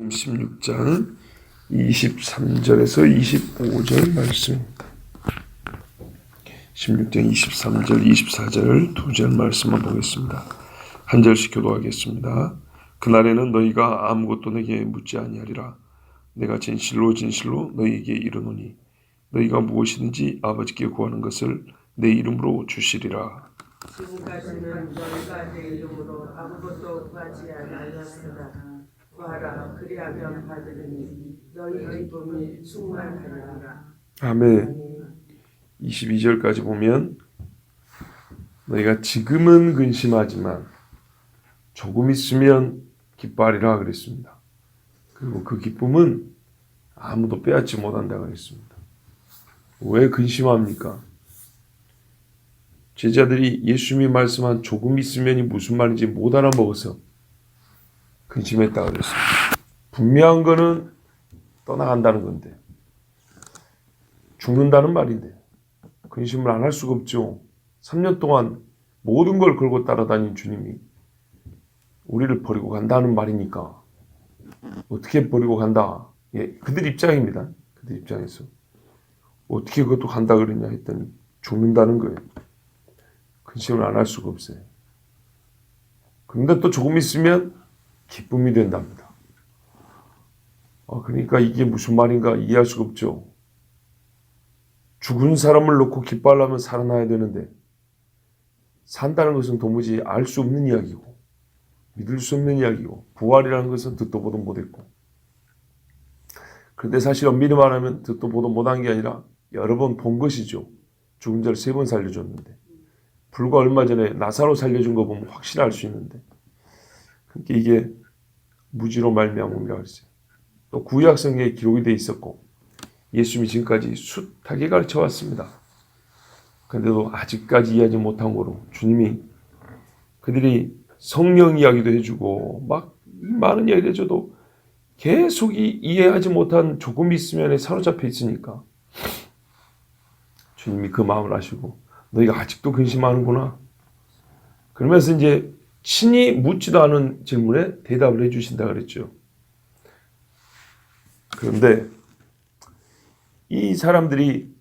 16장 23절에서 25절 말씀입니다. 16장 23절, 24절 두 절 말씀만 보겠습니다. 한 절씩 교도하겠습니다. 그날에는 너희가 아무것도 내게 묻지 아니하리라. 내가 진실로 진실로 너희에게 이르노니 너희가 무엇이든지 아버지께 구하는 것을 내 이름으로 주시리라. 지금까지는 너희가 내 이름으로 아무것도 구하지 아니하였으나 구하라 그리하면 받으리니 너희 기쁨이 충만하리라. 아멘. 22절까지 보면 너희가 지금은 근심하지만 조금 있으면 기뻐하리라 그랬습니다. 그리고 그 기쁨은 아무도 빼앗지 못한다 그랬습니다. 왜 근심합니까? 제자들이 예수님이 말씀한 조금 있으면이 무슨 말인지 못 알아먹어서 근심했다 그랬습니다. 분명한 거는 떠나간다는 건데 죽는다는 말인데 근심을 안 할 수가 없죠. 3년 동안 모든 걸 걸고 따라다닌 주님이 우리를 버리고 간다는 말이니까 어떻게 버리고 간다? 예, 그들 입장입니다. 그들 입장에서 어떻게 그것도 간다 그러냐 했더니 죽는다는 거예요. 근심을 안 할 수가 없어요. 그런데 또 조금 있으면 기쁨이 된답니다. 그러니까 이게 무슨 말인가 이해할 수가 없죠. 죽은 사람을 놓고 기뻐하려면 살아나야 되는데 산다는 것은 도무지 알 수 없는 이야기고 믿을 수 없는 이야기고 부활이라는 것은 듣도 보도 못했고 그런데 사실 엄밀히 말하면 듣도 보도 못한 게 아니라 여러 번 본 것이죠. 죽은 자를 3번 살려줬는데 불과 얼마 전에 나사로 살려준 거 보면 확실히 알 수 있는데 그러니까 이게 무지로 말미암음이라고 했어요. 또 구약성경에 기록이 되어 있었고 예수님이 지금까지 숱하게 가르쳐 왔습니다. 그런데도 아직까지 이해하지 못한 거로 주님이 그들이 성령 이야기도 해주고 막 많은 이야기를 해줘도 계속 이해하지 못한 조금 있으면 사로잡혀 있으니까 주님이 그 마음을 아시고 너희가 아직도 근심하는구나. 그러면서 이제 친히 묻지도 않은 질문에 대답을 해주신다 그랬죠. 그런데 이 사람들이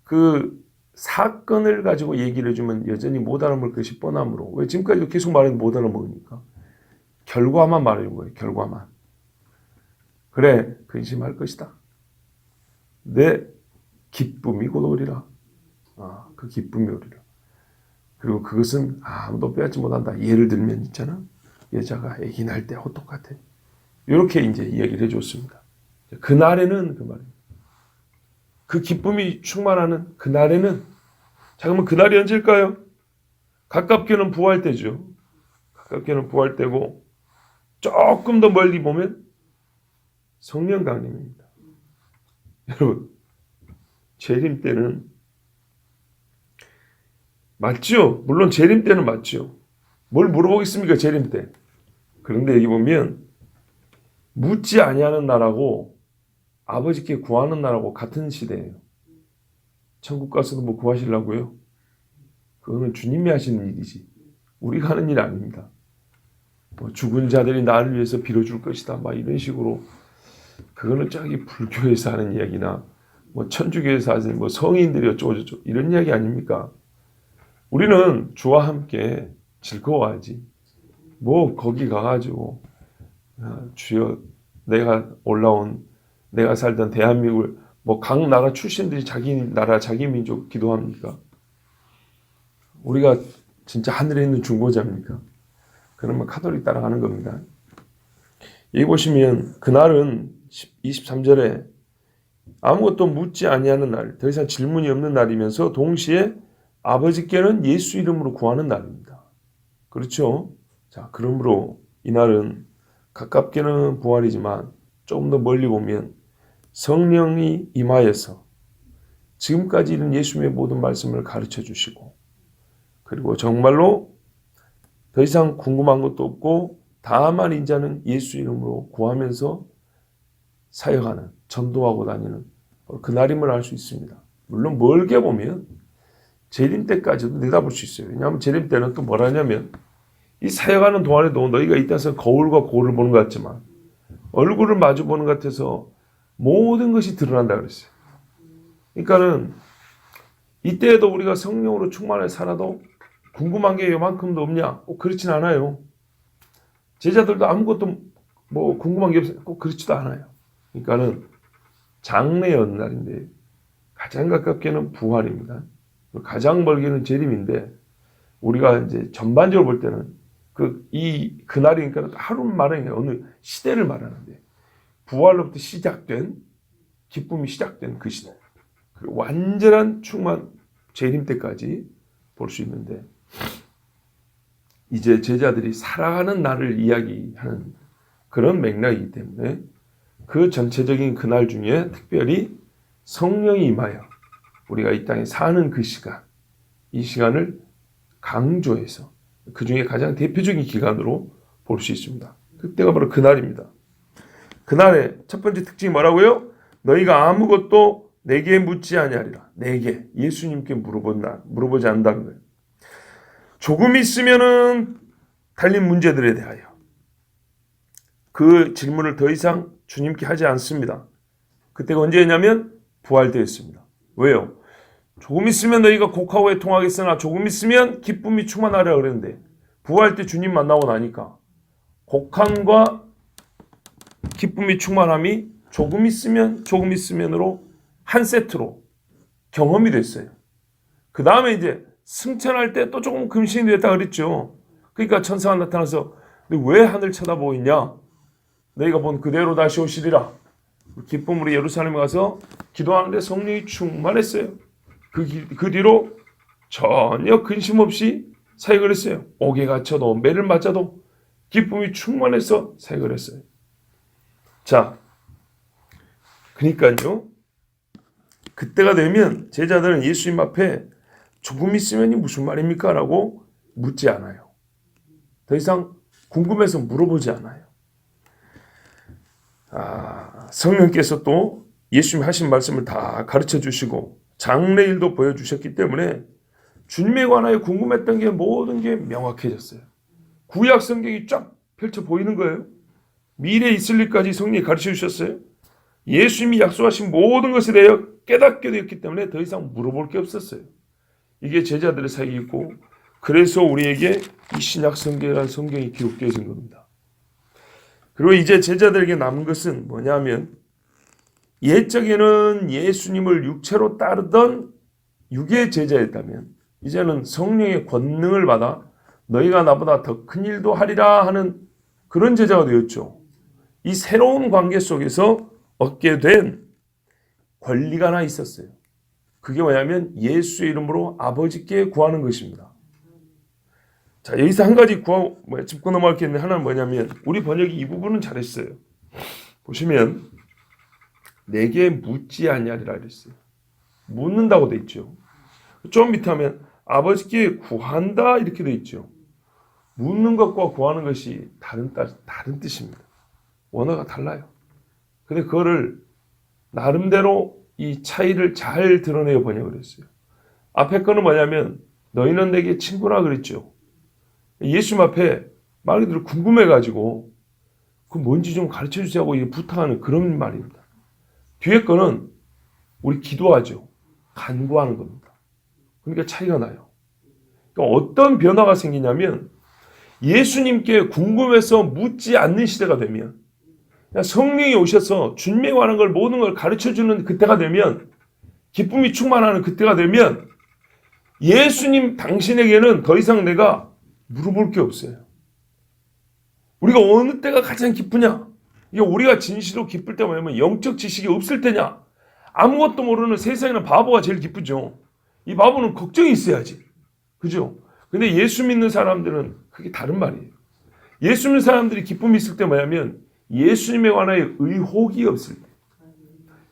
그 사건을 가지고 얘기를 해주면 여전히 못 알아먹을 것이 뻔함으로 왜 지금까지도 계속 말해도 못 알아먹으니까 결과만 말해준 거예요. 결과만. 그래 근심할 것이다. 내 기쁨이 곧 오리라. 그 기쁨이 오리라. 그리고 그것은 아무도 빼앗지 못한다. 예를 들면 있잖아. 여자가 아기 낳을 때하고 똑같아. 이렇게 이제 이야기를 해줬습니다. 그날에는 그 말이에요. 그 기쁨이 충만하는 그날에는 자 그러면 그날이 언제일까요? 가깝게는 부활 때죠. 가깝게는 부활 때고 조금 더 멀리 보면 성령 강림입니다. 여러분 재림 때는 맞죠? 물론 재림 때는 맞죠. 뭘 물어보겠습니까? 재림 때. 그런데 여기 보면 묻지 아니하는 나라고 아버지께 구하는 나라고 같은 시대예요. 천국 가서도 뭐 구하시려고요? 그거는 주님이 하시는 일이지 우리가 하는 일 아닙니다. 뭐 죽은 자들이 나를 위해서 빌어줄 것이다 막 이런 식으로 그거는 저기 불교에서 하는 이야기나 뭐 천주교에서 하는 뭐 성인들이 어쩌고저쩌고 이런 이야기 아닙니까? 우리는 주와 함께 즐거워하지. 뭐 거기 가가지고 주여 내가 살던 대한민국을 뭐 각 나라 출신들이 자기 나라 자기 민족 기도합니까? 우리가 진짜 하늘에 있는 중보자입니까? 그러면 카톨릭 따라가는 겁니다. 여기 보시면 그날은 23절에 아무것도 묻지 아니하는 날, 더 이상 질문이 없는 날이면서 동시에 아버지께는 예수 이름으로 구하는 날입니다. 그렇죠? 자, 그러므로 이날은 가깝게는 부활이지만 조금 더 멀리 보면 성령이 임하여서 지금까지 이른 예수님의 모든 말씀을 가르쳐 주시고 그리고 정말로 더 이상 궁금한 것도 없고 다만 인자는 예수 이름으로 구하면서 사역하는 전도하고 다니는 그날임을 알 수 있습니다. 물론 멀게 보면 재림 때까지도 내다볼 수 있어요. 왜냐하면 재림 때는 또 뭐라냐면 이 사역하는 동안에도 너희가 이 땅에서 거울과 고울을 보는 것 같지만 얼굴을 마주보는 것 같아서 모든 것이 드러난다 그랬어요. 그러니까는 이때에도 우리가 성령으로 충만해 살아도 궁금한 게 요만큼도 없냐? 꼭 그렇진 않아요. 제자들도 아무것도 뭐 궁금한 게 없어요. 꼭 그렇지도 않아요. 그러니까는 장래의 어느 날인데 가장 가깝게는 부활입니다. 가장 멀게는 재림인데 우리가 이제 전반적으로 볼 때는 그날이니까 하루는 말하는 게 어느 시대를 말하는데 부활로부터 시작된 기쁨이 시작된 그 시대. 그 완전한 충만 재림 때까지 볼 수 있는데 이제 제자들이 살아가는 날을 이야기하는 그런 맥락이기 때문에 그 전체적인 그날 중에 특별히 성령이 임하여 우리가 이 땅에 사는 그 시간, 이 시간을 강조해서 그 중에 가장 대표적인 기간으로 볼 수 있습니다. 그때가 바로 그날입니다. 그날의 첫 번째 특징이 뭐라고요? 너희가 아무것도 내게 묻지 아니하리라. 내게, 예수님께 물어보지 않는다는 거예요. 조금 있으면은 달린 문제들에 대하여 그 질문을 더 이상 주님께 하지 않습니다. 그때가 언제였냐면 부활 때였습니다. 왜요? 조금 있으면 너희가 곡하고 애통하겠으나 조금 있으면 기쁨이 충만하리라 그랬는데 부활 때 주님 만나고 나니까 곡함과 기쁨이 충만함이 조금 있으면으로 한 세트로 경험이 됐어요. 그 다음에 이제 승천할 때 또 조금 금신이 됐다 그랬죠. 그러니까 천사가 나타나서 왜 하늘 쳐다보고 있냐? 너희가 본 그대로 다시 오시리라. 기쁨으로 예루살렘에 가서 기도하는데 성령이 충만했어요. 그 뒤로 전혀 근심 없이 사역을 했어요. 옥에 갇혀도 매를 맞아도 기쁨이 충만해서 사역을 했어요. 자, 그러니까요. 그때가 되면 제자들은 예수님 앞에 조금 있으면이 무슨 말입니까? 라고 묻지 않아요. 더 이상 궁금해서 물어보지 않아요. 성령께서 또 예수님이 하신 말씀을 다 가르쳐 주시고 장래일도 보여주셨기 때문에 주님에 관하여 궁금했던 게 모든 게 명확해졌어요. 구약 성경이 쫙 펼쳐 보이는 거예요. 미래에 있을 일까지 성령이 가르쳐 주셨어요. 예수님이 약속하신 모든 것에 대하여 깨닫게 되었기 때문에 더 이상 물어볼 게 없었어요. 이게 제자들의 사역이고 그래서 우리에게 이 신약 성경이라는 성경이 기록되어진 겁니다. 그리고 이제 제자들에게 남은 것은 뭐냐면 옛적에는 예수님을 육체로 따르던 육의 제자였다면 이제는 성령의 권능을 받아 너희가 나보다 더 큰 일도 하리라 하는 그런 제자가 되었죠. 이 새로운 관계 속에서 얻게 된 권리가 하나 있었어요. 그게 뭐냐면 예수의 이름으로 아버지께 구하는 것입니다. 자, 여기서 한 가지 짚고 넘어갈 게 있는데 하나는 뭐냐면 우리 번역이 이 부분은 잘했어요. 보시면 내게 묻지 아니하리라 그랬어요. 묻는다고 돼 있죠. 좀 밑에 하면 아버지께 구한다 이렇게 돼 있죠. 묻는 것과 구하는 것이 다른 뜻입니다. 원어가 달라요. 근데 그거를 나름대로 이 차이를 잘 드러내어 번역을 했어요. 앞에 거는 뭐냐면 너희는 내게 친구라 그랬죠. 예수님 앞에 말 그대로 궁금해가지고 그 뭔지 좀 가르쳐 주세요 하고 부탁하는 그런 말입니다. 뒤에 거는 우리 기도하죠. 간구하는 겁니다. 그러니까 차이가 나요. 그러니까 어떤 변화가 생기냐면 예수님께 궁금해서 묻지 않는 시대가 되면 성령이 오셔서 주님에 관한 걸 모든 걸 가르쳐주는 그때가 되면 기쁨이 충만하는 그때가 되면 예수님 당신에게는 더 이상 내가 물어볼 게 없어요. 우리가 어느 때가 가장 기쁘냐? 이게 우리가 진실로 기쁠 때가 뭐냐면 영적 지식이 없을 때냐? 아무것도 모르는 세상에는 바보가 제일 기쁘죠. 이 바보는 걱정이 있어야지. 그죠? 근데 예수 믿는 사람들은 그게 다른 말이에요. 예수 믿는 사람들이 기쁨이 있을 때 뭐냐면 예수님에 관하여 의혹이 없을 때,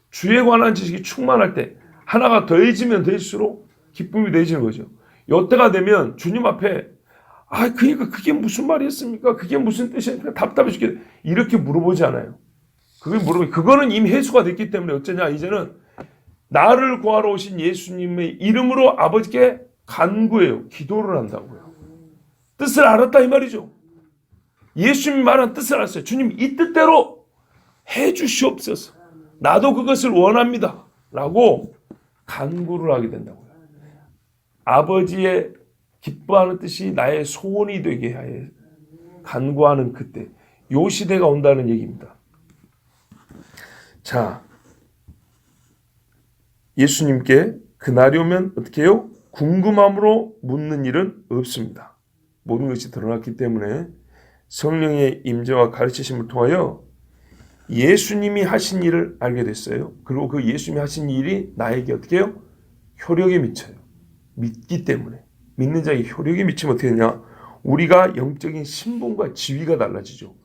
주에 관한 지식이 충만할 때 하나가 더해지면 더해질수록 기쁨이 더해지는 거죠. 이때가 되면 주님 앞에 그러니까 그게 무슨 말이었습니까? 그게 무슨 뜻입니까? 답답해 죽겠네. 이렇게 물어보지 않아요. 그거는 이미 해소가 됐기 때문에 어쩌냐 이제는 나를 구하러 오신 예수님의 이름으로 아버지께 간구해요. 기도를 한다고요. 뜻을 알았다 이 말이죠. 예수님이 말한 뜻을 알았어요. 주님 이 뜻대로 해 주시옵소서. 나도 그것을 원합니다. 라고 간구를 하게 된다고요. 아버지의 기뻐하는 뜻이 나의 소원이 되게 하여 간구하는 그때, 요 시대가 온다는 얘기입니다. 자, 예수님께 그날이 오면 어떻게 해요? 궁금함으로 묻는 일은 없습니다. 모든 것이 드러났기 때문에 성령의 임재와 가르치심을 통하여 예수님이 하신 일을 알게 됐어요. 그리고 그 예수님이 하신 일이 나에게 어떻게 해요? 효력에 미쳐요. 믿기 때문에. 믿는 자에게 효력이 미치면 어떻게 되냐? 우리가 영적인 신분과 지위가 달라지죠.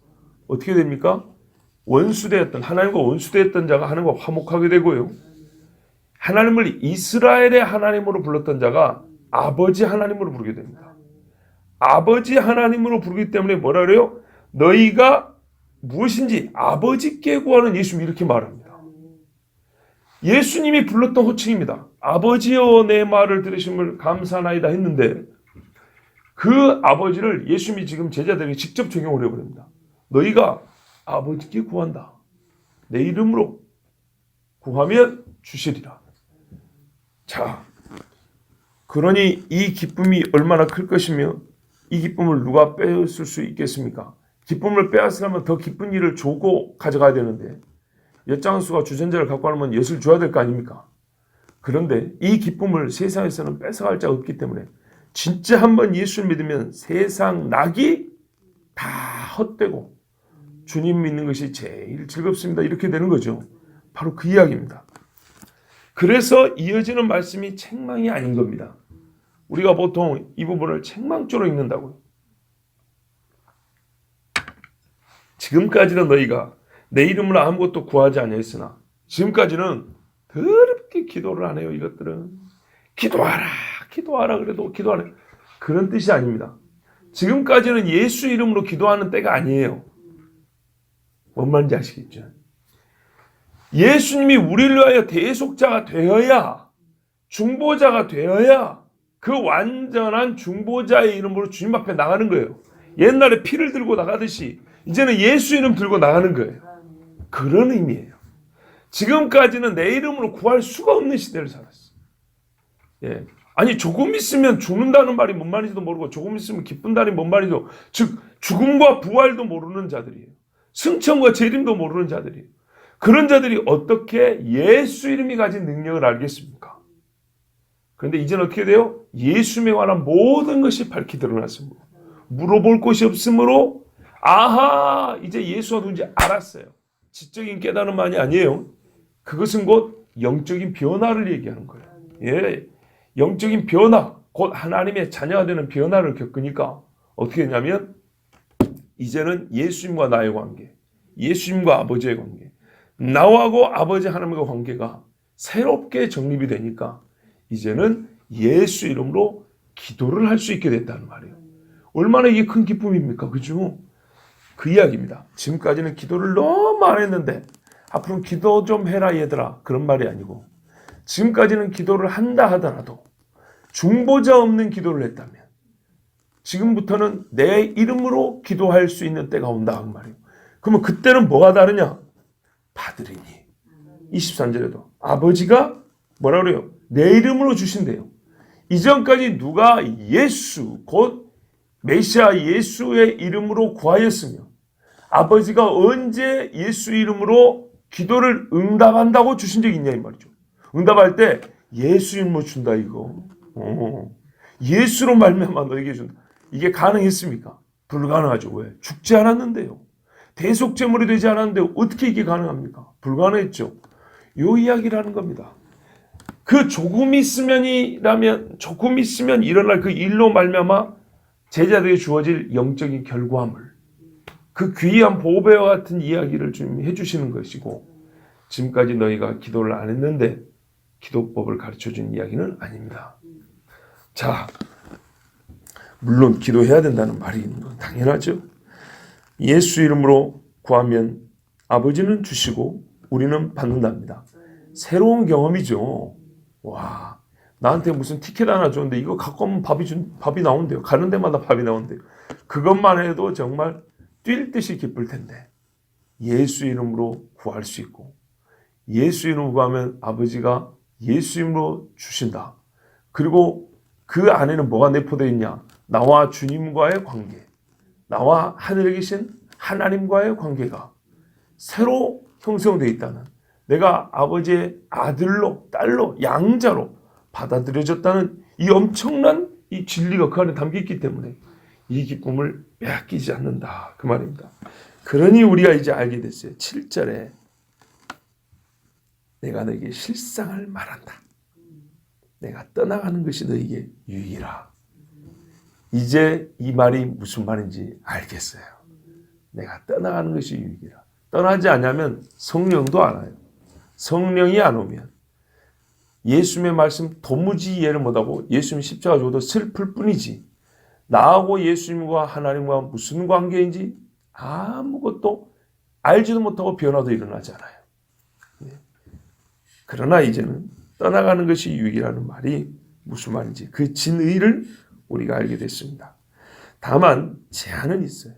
어떻게 됩니까? 원수되었던, 하나님과 원수되었던 자가 하나님과 화목하게 되고요. 하나님을 이스라엘의 하나님으로 불렀던 자가 아버지 하나님으로 부르게 됩니다. 아버지 하나님으로 부르기 때문에 뭐라 그래요? 너희가 무엇인지 아버지께 구하는 예수님, 이렇게 말합니다. 예수님이 불렀던 호칭입니다. 아버지여 내 말을 들으심을 감사하나이다 했는데 그 아버지를 예수님이 지금 제자들에게 직접 적용을 해버립니다. 너희가 아버지께 구한다. 내 이름으로 구하면 주시리라. 자, 그러니 이 기쁨이 얼마나 클 것이며 이 기쁨을 누가 빼앗을 수 있겠습니까? 기쁨을 빼앗으려면 더 기쁜 일을 주고 가져가야 되는데 엿장수가 주전자를 갖고 가면 엿을 줘야 될 거 아닙니까? 그런데 이 기쁨을 세상에서는 뺏어갈 자가 없기 때문에 진짜 한번 예수를 믿으면 세상 낙이 다 헛되고 주님 믿는 것이 제일 즐겁습니다. 이렇게 되는 거죠. 바로 그 이야기입니다. 그래서 이어지는 말씀이 책망이 아닌 겁니다. 우리가 보통 이 부분을 책망조로 읽는다고요. 지금까지는 너희가 내 이름으로 아무것도 구하지 아니했으나 지금까지는 더럽게 기도를 안 해요. 이것들은 기도하라 그래도 기도하라 그런 뜻이 아닙니다. 지금까지는 예수 이름으로 기도하는 때가 아니에요. 뭔 말인지 아시겠죠? 예수님이 우리를 위하여 대속자가 되어야, 중보자가 되어야 그 완전한 중보자의 이름으로 주님 앞에 나가는 거예요. 옛날에 피를 들고 나가듯이 이제는 예수 이름 들고 나가는 거예요. 그런 의미예요. 지금까지는 내 이름으로 구할 수가 없는 시대를 살았어. 예. 아니 조금 있으면 죽는다는 말이 뭔 말인지도 모르고 조금 있으면 기쁜다는 뭔 말인지도, 즉 죽음과 부활도 모르는 자들이에요. 승천과 재림도 모르는 자들이에요. 그런 자들이 어떻게 예수 이름이 가진 능력을 알겠습니까? 그런데 이제는 어떻게 돼요? 예수님에 관한 모든 것이 밝히 드러났습니다. 물어볼 곳이 없으므로 아하 이제 예수가 누군지 알았어요. 지적인 깨달음만이 아니에요. 그것은 곧 영적인 변화를 얘기하는 거예요. 예, 영적인 변화, 곧 하나님의 자녀가 되는 변화를 겪으니까 어떻게 되냐면 이제는 예수님과 나의 관계, 예수님과 아버지의 관계, 나하고 아버지 하나님과 관계가 새롭게 정립이 되니까 이제는 예수 이름으로 기도를 할 수 있게 됐다는 말이에요. 얼마나 이게 큰 기쁨입니까? 그죠? 그 이야기입니다. 지금까지는 기도를 너무 안 했는데 앞으로 기도 좀 해라 얘들아, 그런 말이 아니고 지금까지는 기도를 한다 하더라도 중보자 없는 기도를 했다면 지금부터는 내 이름으로 기도할 수 있는 때가 온다 그 말이에요. 그러면 그때는 뭐가 다르냐? 받으리니 23절에도 아버지가 뭐라 그래요? 내 이름으로 주신대요. 이전까지 누가 예수 곧 메시아 예수의 이름으로 구하였으며 아버지가 언제 예수 이름으로 기도를 응답한다고 주신 적이 있냐 이 말이죠. 응답할 때 예수 이름으로 준다 이거. 예수로 말미암아 너에게 준다. 이게 가능했습니까? 불가능하죠. 왜? 죽지 않았는데요. 대속제물이 되지 않았는데 어떻게 이게 가능합니까? 불가능했죠. 요 이야기를 하는 겁니다. 그 조금 있으면 일어날 그 일로 말미암아 제자들에게 주어질 영적인 결과물, 그 귀한 보배와 같은 이야기를 좀 해주시는 것이고 지금까지 너희가 기도를 안 했는데 기도법을 가르쳐준 이야기는 아닙니다. 자, 물론 기도해야 된다는 말이 있는 건 당연하죠. 예수 이름으로 구하면 아버지는 주시고 우리는 받는답니다. 새로운 경험이죠. 와, 나한테 무슨 티켓 하나 줬는데 이거 갖고 오면 밥이 나온대요. 가는 데마다 밥이 나온대요. 그것만 해도 정말 뛸 듯이 기쁠 텐데 예수 이름으로 구할 수 있고 예수 이름으로 구하면 아버지가 예수 이름으로 주신다. 그리고 그 안에는 뭐가 내포되어 있냐? 나와 주님과의 관계, 나와 하늘에 계신 하나님과의 관계가 새로 형성되어 있다는, 내가 아버지의 아들로 딸로 양자로 받아들여졌다는 이 엄청난 이 진리가 그 안에 담겨 있기 때문에 이 기쁨을 빼앗기지 않는다 그 말입니다. 그러니 우리가 이제 알게 됐어요. 7절에 내가 너에게 실상을 말한다. 내가 떠나가는 것이 너에게 유익이라. 이제 이 말이 무슨 말인지 알겠어요. 내가 떠나가는 것이 유익이라. 떠나지 않으면 성령도 안 와요. 성령이 안 오면 예수님의 말씀 도무지 이해를 못하고 예수님 십자가 죽어도 슬플 뿐이지 나하고 예수님과 하나님과 무슨 관계인지 아무것도 알지도 못하고 변화도 일어나지 않아요. 그러나 이제는 떠나가는 것이 유익이라는 말이 무슨 말인지 그 진의를 우리가 알게 됐습니다. 다만 제한은 있어요.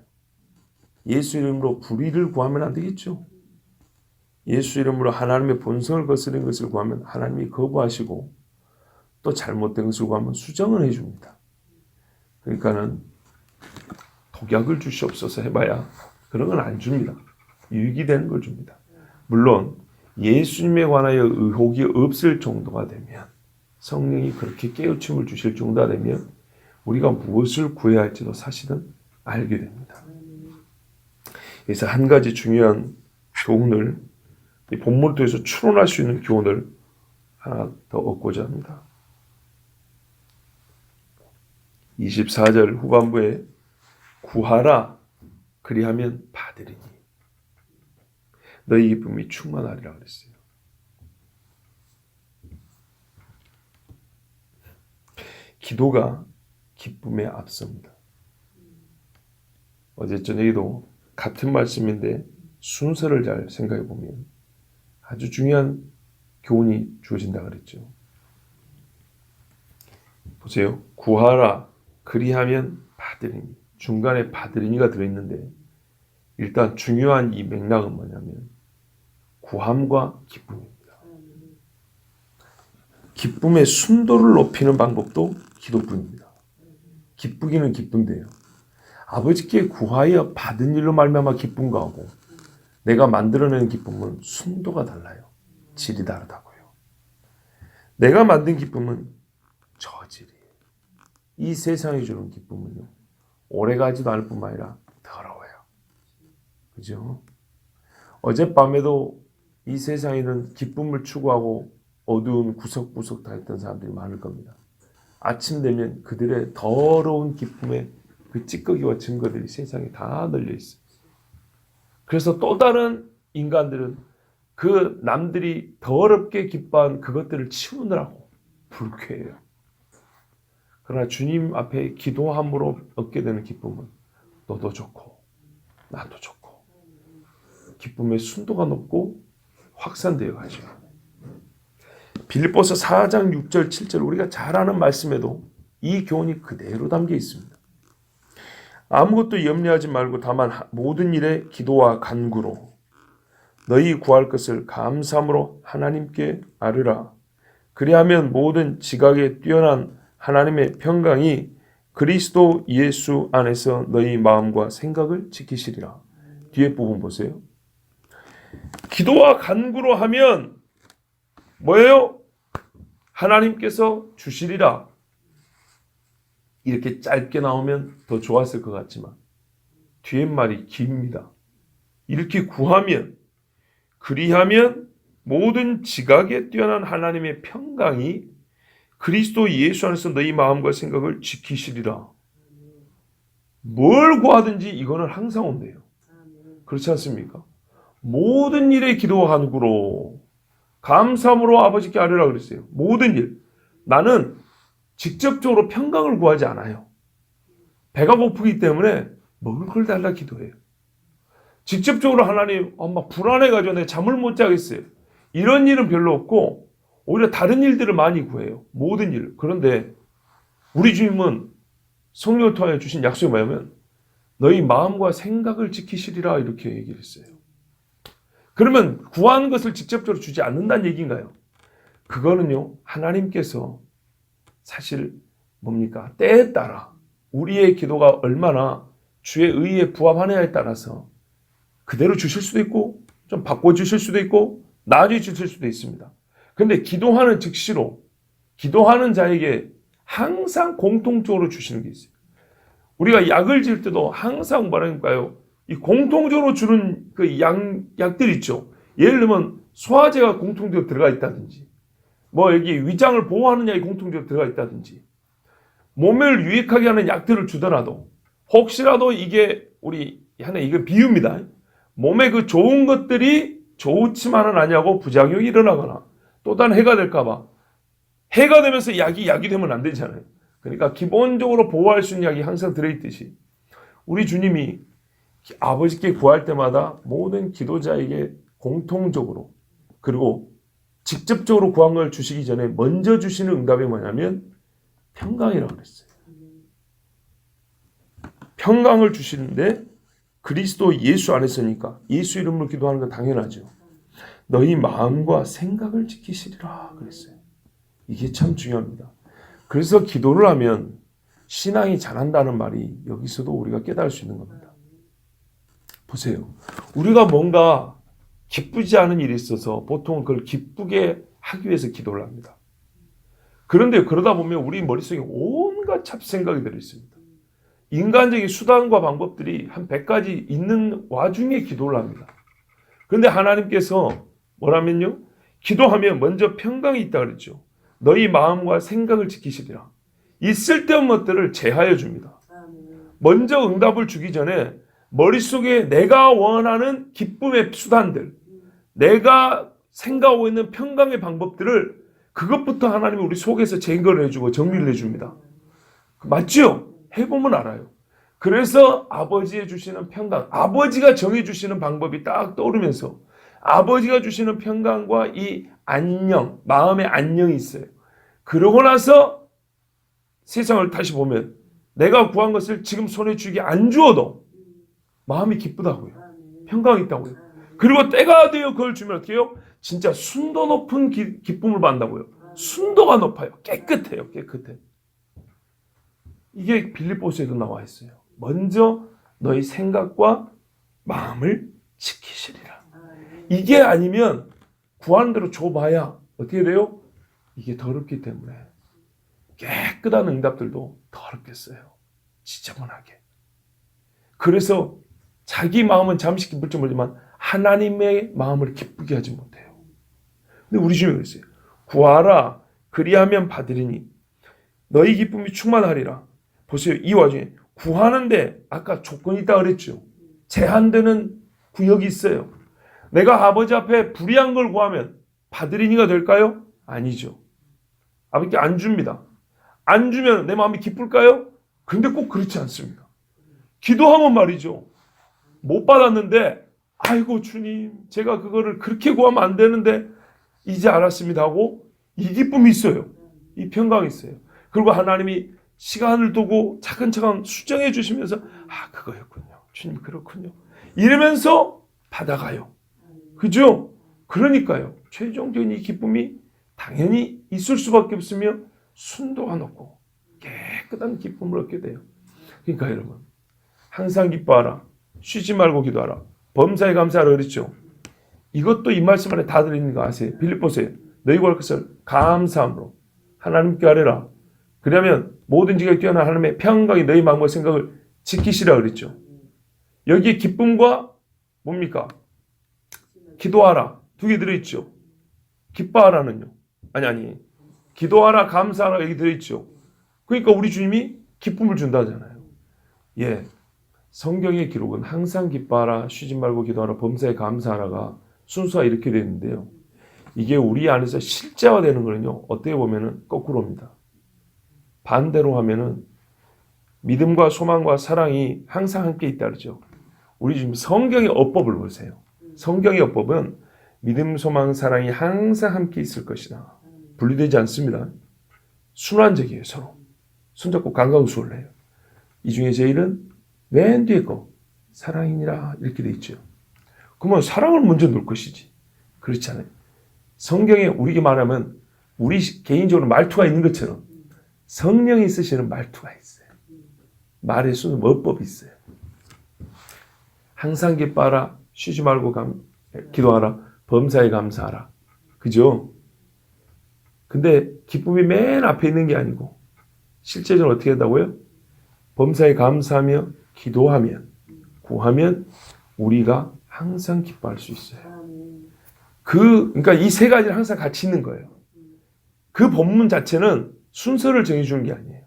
예수 이름으로 불의를 구하면 안 되겠죠. 예수 이름으로 하나님의 본성을 거스른 것을 구하면 하나님이 거부하시고 또 잘못된 것을 구하면 수정을 해줍니다. 그러니까는 독약을 주시옵소서 해봐야 그런 건 안 줍니다. 유익이 되는 걸 줍니다. 물론 예수님에 관하여 의혹이 없을 정도가 되면 성령이 그렇게 깨우침을 주실 정도가 되면 우리가 무엇을 구해야 할지도 사실은 알게 됩니다. 그래서 한 가지 중요한 교훈을 이 본문을 통해서 추론할 수 있는 교훈을 하나 더 얻고자 합니다. 24절 후반부에 구하라 그리하면 받으리니 너희 기쁨이 충만하리라 그랬어요. 기도가 기쁨에 앞섭니다. 어제 저녁에도 같은 말씀인데 순서를 잘 생각해 보면 아주 중요한 교훈이 주어진다 그랬죠. 보세요. 구하라 그리하면 받으리니. 중간에 받으리니가 들어있는데 일단 중요한 이 맥락은 뭐냐면 구함과 기쁨입니다. 기쁨의 순도를 높이는 방법도 기도뿐입니다. 기쁘기는 기쁜데요. 아버지께 구하여 받은 일로 말미암아 기쁜 거하고 내가 만들어내는 기쁨은 순도가 달라요. 질이 다르다고요. 내가 만든 기쁨은 저질이에요. 이 세상이 주는 기쁨은요. 오래가지도 않을 뿐만 아니라 더러워요. 그죠? 어젯밤에도 이 세상에는 기쁨을 추구하고 어두운 구석구석 다 있던 사람들이 많을 겁니다. 아침 되면 그들의 더러운 기쁨의 그 찌꺼기와 증거들이 세상에 다 널려 있어요. 그래서 또 다른 인간들은 그 남들이 더럽게 기뻐한 그것들을 치우느라고 불쾌해요. 그러나 주님 앞에 기도함으로 얻게 되는 기쁨은 너도 좋고 나도 좋고 기쁨의 순도가 높고 확산되어 가죠. 빌립보서 4장 6절 7절 우리가 잘 아는 말씀에도 이 교훈이 그대로 담겨 있습니다. 아무것도 염려하지 말고 다만 모든 일에 기도와 간구로 너희 구할 것을 감사함으로 하나님께 아뢰라. 그리하면 모든 지각에 뛰어난 하나님의 평강이 그리스도 예수 안에서 너희 마음과 생각을 지키시리라. 뒤에 부분 보세요. 기도와 간구로 하면 뭐예요? 하나님께서 주시리라. 이렇게 짧게 나오면 더 좋았을 것 같지만 뒤에 말이 깁니다. 이렇게 구하면 그리하면 모든 지각에 뛰어난 하나님의 평강이 그리스도 예수 안에서 너희 마음과 생각을 지키시리라. 뭘 구하든지 이거는 항상 온대요. 그렇지 않습니까? 모든 일에 기도와 간구로 감사함으로 아버지께 아뢰라 그랬어요. 모든 일. 나는 직접적으로 평강을 구하지 않아요. 배가 고프기 때문에 먹을 걸 달라 기도해요. 직접적으로 하나님 막 불안해가지고 내가 잠을 못 자겠어요. 이런 일은 별로 없고 오히려 다른 일들을 많이 구해요. 모든 일. 그런데 우리 주님은 성령을 통하여 주신 약속이 뭐냐면 너희 마음과 생각을 지키시리라 이렇게 얘기를 했어요. 그러면 구한 것을 직접적으로 주지 않는다는 얘기인가요? 그거는요, 하나님께서 사실 뭡니까? 때에 따라 우리의 기도가 얼마나 주의 의에 부합하느냐에 따라서 그대로 주실 수도 있고 좀 바꿔주실 수도 있고 나아져 주실 수도 있습니다. 그런데 기도하는 즉시로 기도하는 자에게 항상 공통적으로 주시는 게 있어요. 우리가 약을 지을 때도 항상 뭐라니까요? 이 공통적으로 주는 그 약들 있죠. 예를 들면 소화제가 공통적으로 들어가 있다든지 뭐 여기 위장을 보호하는 약이 공통적으로 들어가 있다든지 몸을 유익하게 하는 약들을 주더라도 혹시라도 이게 우리 하나 이거 비유입니다. 몸에 그 좋은 것들이 좋지만은 아니하고 부작용이 일어나거나 또 다른 해가 될까봐 해가 되면서 약이 되면 안 되잖아요. 그러니까 기본적으로 보호할 수 있는 약이 항상 들어있듯이 우리 주님이 아버지께 구할 때마다 모든 기도자에게 공통적으로 그리고 직접적으로 구한 걸 주시기 전에 먼저 주시는 응답이 뭐냐면 평강이라고 그랬어요. 평강을 주시는데 그리스도 예수 안에서니까 예수 이름으로 기도하는 건 당연하죠. 너희 마음과 생각을 지키시리라 그랬어요. 이게 참 중요합니다. 그래서 기도를 하면 신앙이 자란다는 말이 여기서도 우리가 깨달을 수 있는 겁니다. 보세요. 우리가 뭔가 기쁘지 않은 일이 있어서 보통 그걸 기쁘게 하기 위해서 기도를 합니다. 그런데 그러다 보면 우리 머릿속에 온갖 잡생각이 들어있습니다. 인간적인 수단과 방법들이 한 100가지 있는 와중에 기도를 합니다. 그런데 하나님께서 뭐라면요? 기도하면 먼저 평강이 있다 그랬죠. 너희 마음과 생각을 지키시리라. 이 쓸데없는 것들을 제하여 줍니다. 먼저 응답을 주기 전에 머릿속에 내가 원하는 기쁨의 수단들, 내가 생각하고 있는 평강의 방법들을 그것부터 하나님이 우리 속에서 제거를 해주고 정리를 해줍니다. 맞죠? 해보면 알아요. 그래서 아버지의 주시는 평강, 아버지가 정해주시는 방법이 딱 떠오르면서 아버지가 주시는 평강과 이 안녕, 마음의 안녕이 있어요. 그러고 나서 세상을 다시 보면 내가 구한 것을 지금 손에 쥐게 안 주어도 마음이 기쁘다고요. 평강이 있다고요. 그리고 때가 되어 그걸 주면 어떻게 해요? 진짜 순도 높은 기쁨을 받는다고요. 순도가 높아요. 깨끗해요. 깨끗해. 이게 빌립보서에도 나와 있어요. 먼저 너희 생각과 마음을 지키시리라. 이게 아니면 구하는 대로 줘봐야 어떻게 돼요? 이게 더럽기 때문에 깨끗한 응답들도 더럽겠어요. 지저분하게. 그래서 자기 마음은 잠시 기쁠지 모르지만 하나님의 마음을 기쁘게 하지 못해요. 근데 우리 주님이 그랬어요. 구하라 그리하면 받으리니 너희 기쁨이 충만하리라. 보세요. 이 와중에 구하는데 아까 조건이 있다 그랬죠. 제한되는 구역이 있어요. 내가 아버지 앞에 불의한 걸 구하면 받으리니가 될까요? 아니죠. 아버지께 안 줍니다. 안 주면 내 마음이 기쁠까요? 근데 꼭 그렇지 않습니다. 기도하면 말이죠. 못 받았는데 아이고 주님 제가 그거를 그렇게 구하면 안 되는데 이제 알았습니다 하고 이 기쁨이 있어요. 이 평강이 있어요. 그리고 하나님이 시간을 두고 차근차근 수정해 주시면서 아 그거였군요. 주님 그렇군요. 이러면서 받아가요. 그죠? 그러니까요. 최종적인 이 기쁨이 당연히 있을 수밖에 없으며 순도가 높고 깨끗한 기쁨을 얻게 돼요. 그러니까 여러분 항상 기뻐하라. 쉬지 말고 기도하라. 범사에 감사하라 그랬죠. 이것도 이 말씀 안에 다 들어있는 거 아세요? 빌립보서에 너희 구할 것을 감사함으로 하나님께 아뢰라. 그러면 모든지가 뛰어난 하나님의 평강이 너희 마음과 생각을 지키시라 그랬죠. 여기에 기쁨과 뭡니까? 기도하라. 두 개 들어있죠. 기뻐하라는요. 아니. 기도하라, 감사하라 여기 들어있죠. 그러니까 우리 주님이 기쁨을 준다잖아요. 예. 성경의 기록은 항상 기뻐하라, 쉬지 말고 기도하라, 범사에 감사하라가 순서가 이렇게 되어 있는데요. 이게 우리 안에서 실제화되는 거는요. 어떻게 보면은 거꾸로입니다. 반대로 하면은 믿음과 소망과 사랑이 항상 함께 있다 그러죠. 우리 지금 성경의 어법을 보세요. 성경의 어법은 믿음, 소망, 사랑이 항상 함께 있을 것이다. 분리되지 않습니다. 순환적이에요. 서로. 손잡고 강강수를 해요. 이 중에 제일은 맨 뒤에 거 사랑이니라 이렇게 돼 있죠. 그러면 사랑을 먼저 놓을 것이지. 그렇지 않아요. 성경에 우리에게 말하면 우리 개인적으로 말투가 있는 것처럼 성령이 쓰시는 말투가 있어요. 말의 수는 어법이 있어요. 항상 기뻐하라. 쉬지 말고 기도하라. 범사에 감사하라. 그죠? 근데 기쁨이 맨 앞에 있는 게 아니고 실제적으로 어떻게 한다고요? 범사에 감사하며 기도하면 구하면 우리가 항상 기뻐할 수 있어요. 그러니까 이 세 가지를 항상 같이 있는 거예요. 그 본문 자체는 순서를 정해주는 게 아니에요.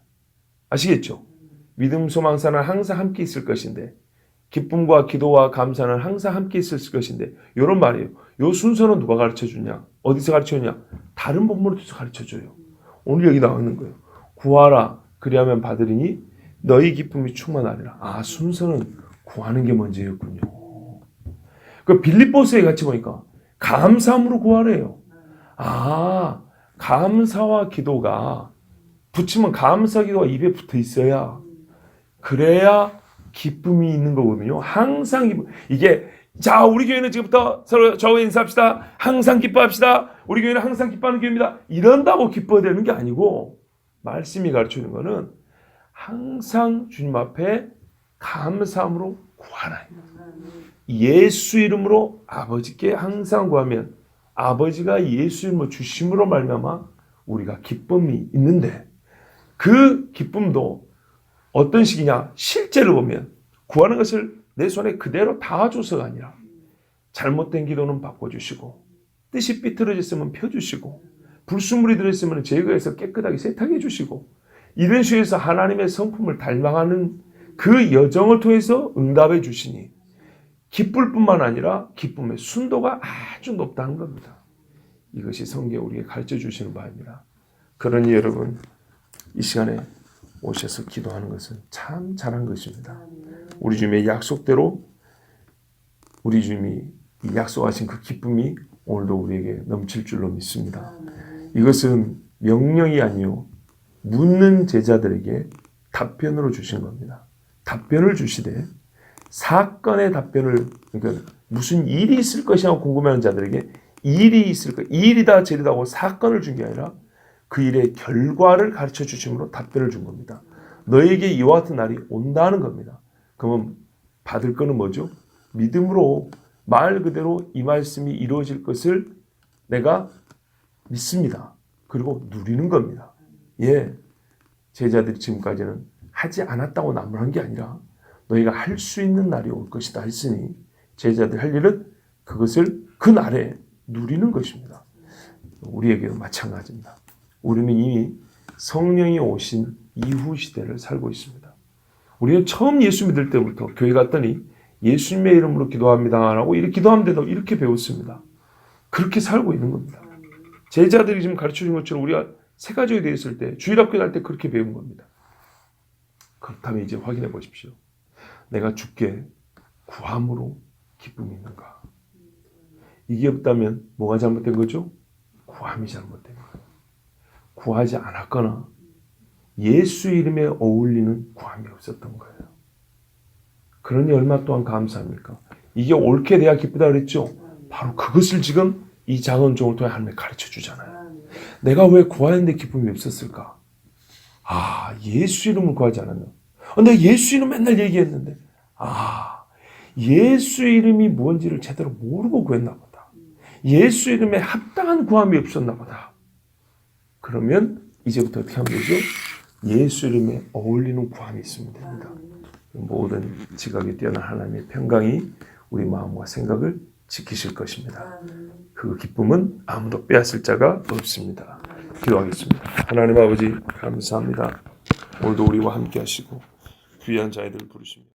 아시겠죠? 믿음, 소망, 사랑은 항상 함께 있을 것인데 기쁨과 기도와 감사는 항상 함께 있을 것인데 이런 말이에요. 이 순서는 누가 가르쳐주냐? 어디서 가르쳐주냐? 다른 본문에서 가르쳐줘요. 오늘 여기 나오는 거예요. 구하라 그리하면 받으리니 너희 기쁨이 충만하리라. 아, 순서는 구하는 게 먼저였군요. 그 빌립보서에 같이 보니까 감사함으로 구하래요. 아, 감사와 기도가 붙이면 감사 기도가 입에 붙어 있어야 그래야 기쁨이 있는 거거든요. 항상 기쁨. 이게 자 우리 교회는 지금부터 서로 저와 인사합시다. 항상 기뻐합시다. 우리 교회는 항상 기뻐하는 교회입니다. 이런다고 기뻐야 되는 게 아니고 말씀이 가르치는 거는 항상 주님 앞에 감사함으로 구하라. 예수 이름으로 아버지께 항상 구하면 아버지가 예수 이름으로 주심으로 말미암아 우리가 기쁨이 있는데 그 기쁨도 어떤 식이냐? 실제로 보면 구하는 것을 내 손에 그대로 다 줘서가 아니라 잘못된 기도는 바꿔주시고 뜻이 삐뚤어졌으면 펴주시고 불순물이 들어있으면 제거해서 깨끗하게 세탁해 주시고 이런 식으로 하나님의 성품을 닮아가는 그 여정을 통해서 응답해 주시니 기쁠 뿐만 아니라 기쁨의 순도가 아주 높다는 겁니다. 이것이 성경에 우리에게 가르쳐 주시는 바입니다. 그러니 여러분 이 시간에 오셔서 기도하는 것은 참 잘한 것입니다. 우리 주님의 약속대로 우리 주님이 약속하신 그 기쁨이 오늘도 우리에게 넘칠 줄로 믿습니다. 이것은 명령이 아니요 묻는 제자들에게 답변으로 주신 겁니다. 답변을 주시되 사건의 답변을 그러니까 무슨 일이 있을 것이라고 궁금해하는 자들에게 일이 있을 것, 일이다 저리다고 사건을 준 게 아니라 그 일의 결과를 가르쳐 주심으로 답변을 준 겁니다. 너에게 이와 같은 날이 온다는 겁니다. 그러면 받을 거는 뭐죠? 믿음으로 말 그대로 이 말씀이 이루어질 것을 내가 믿습니다. 그리고 누리는 겁니다. 예, 제자들이 지금까지는 하지 않았다고 나무란 게 아니라 너희가 할 수 있는 날이 올 것이다 했으니 제자들이 할 일은 그것을 그 날에 누리는 것입니다. 우리에게도 마찬가지입니다. 우리는 이미 성령이 오신 이후 시대를 살고 있습니다. 우리는 처음 예수 믿을 때부터 교회 갔더니 예수님의 이름으로 기도합니다 라고 이렇게 기도하면 이렇게 배웠습니다. 그렇게 살고 있는 겁니다. 제자들이 지금 가르쳐준 것처럼 우리가 세 가지에 대해 있을 때 주일학교 갈 때 그렇게 배운 겁니다. 그렇다면 이제 확인해 보십시오. 내가 주께 구함으로 기쁨이 있는가? 이게 없다면 뭐가 잘못된 거죠? 구함이 잘못된 거예요. 구하지 않았거나 예수 이름에 어울리는 구함이 없었던 거예요. 그러니 얼마 동안 감사합니까? 이게 옳게 돼야 기쁘다 그랬죠? 바로 그것을 지금 이 작은 종을 통해 하나님이 가르쳐 주잖아요. 내가 왜 구하는데 기쁨이 없었을까? 아, 예수 이름을 구하지 않았나? 내가 예수 이름 맨날 얘기했는데 예수 이름이 뭔지를 제대로 모르고 구했나 보다. 예수 이름에 합당한 구함이 없었나 보다. 그러면 이제부터 어떻게 하면 되죠? 예수 이름에 어울리는 구함이 있으면 됩니다. 모든 지각에 뛰어난 하나님의 평강이 우리 마음과 생각을 지키실 것입니다. 그 기쁨은 아무도 빼앗을 자가 없습니다. 기도하겠습니다. 하나님 아버지 감사합니다. 오늘도 우리와 함께 하시고 귀한 자애들을 부르십니다.